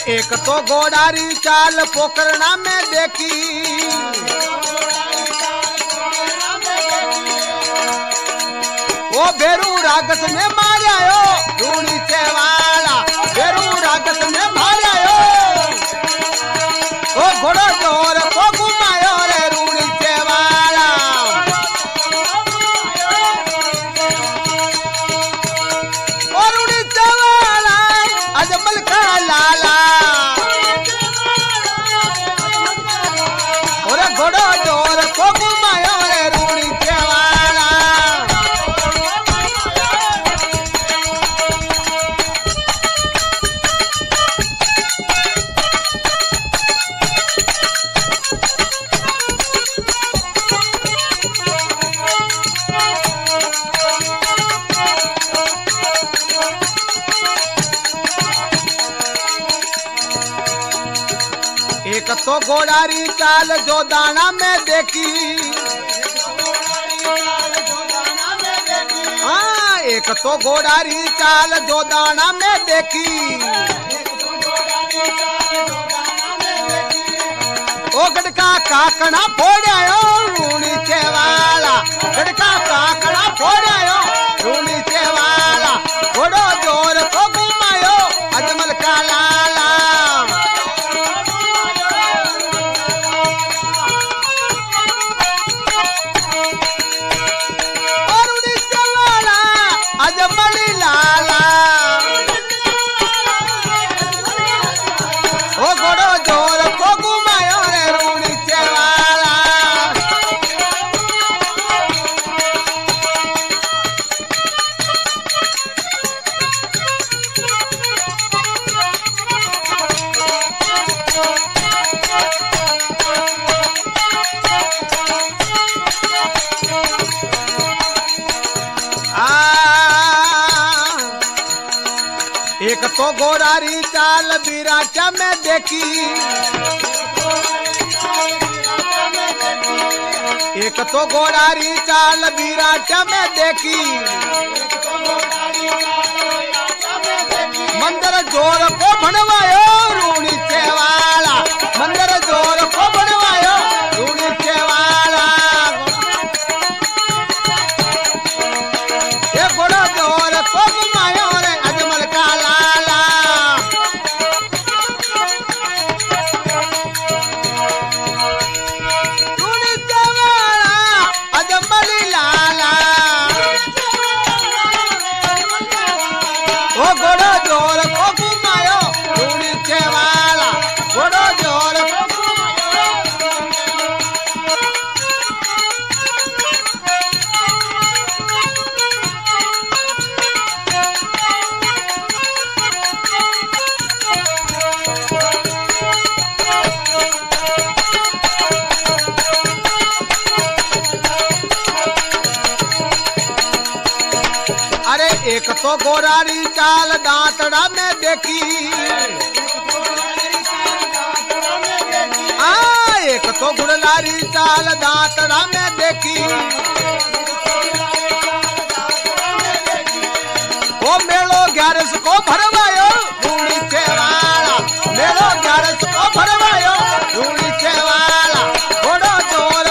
एक तो गोडारी चाल पोखरणा में देखी, वो भेरू रागस ने मार्यायो रूणी चेवाला, भेरू रागस ने मार्यायो, वो घोड़ो जोर को घुमायो रे रूणी चेवाला, ओ रूणी चेवाला अजमल का लाला, घोड़ो जोर को घुमायो रे रूणी चेवाला। एक तो गोडारी चाल जो दाना में देखी, हाँ एक तो गोडारी चाल जो दाना में देखी, ओ गड़का काकड़ा फोड़ायो रूणी चेवाला, गड़का काकड़ा फोड़ायो रूणी चेवाला, घोड़ो जोर को घुमायो अजमल का लाला, अजमली लाला, ओ घोड़ो जोर को घुमायो रे रूणी चेवाला। एक तो गोरारी चाल विराटा में देखी, एक तो गोरारी चाल विराटा में देखी, मंदिर जोर को बनवायो रूणी चेवाला, मंदिर जोर को बनवायो रूणी चेवाला, ये घोड़ा जोर को घुमायो रे अजमल का लाला, रूणी चेवाला अजमली लाला, ओ घोड़ा जोर को घुमायो रूणी चेवाला, घोड़ा जोर को अरे एक तो गोरारी चाल दांतड़ा में देखी, एक तो गुड़लारी चाल दांतड़ा में देखी, वो मेलो 11 को भरवायो रूणी चेवाला, मेलो 11 को भरवायो रूणी चेवाला, घोड़ो जोर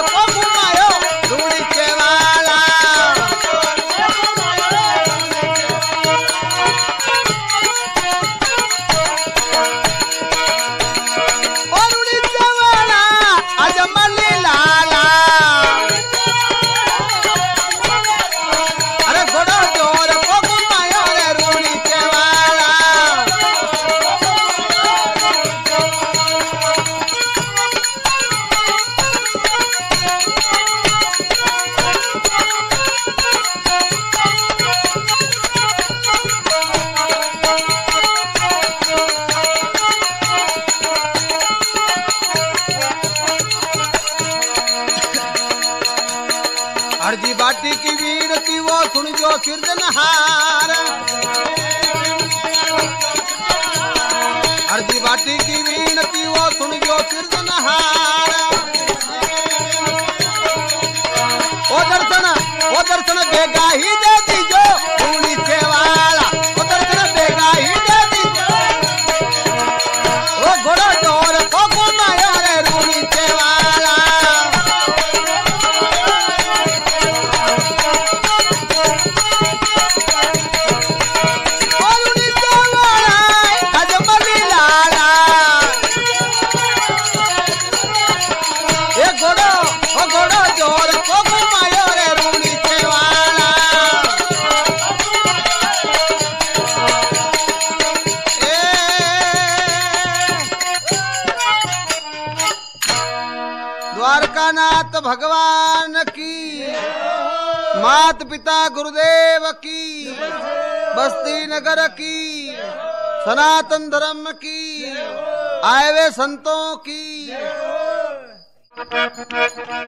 अर्जी बाटी की वीणती वो सुन जो सिरजनहार अर्जी बाटी की वीणती वो सुन जो सिरजनहार वो दर्शन बेगा ही दे दीजो रूणी सेवाला वो दर्शन बेगा ही दे दीजो वो घोड़ा जोर को घुमायो रे रूणी सेवाला ओ रूणी सेवाला कजमली लाला ये घोड़ा जोर को घुमायो रे रूणी सेवाला द्वारकानाथ भगवान की मात पिता गुरुदेव की बस्ती नगर की सनातन धर्म की आए हुए संतों की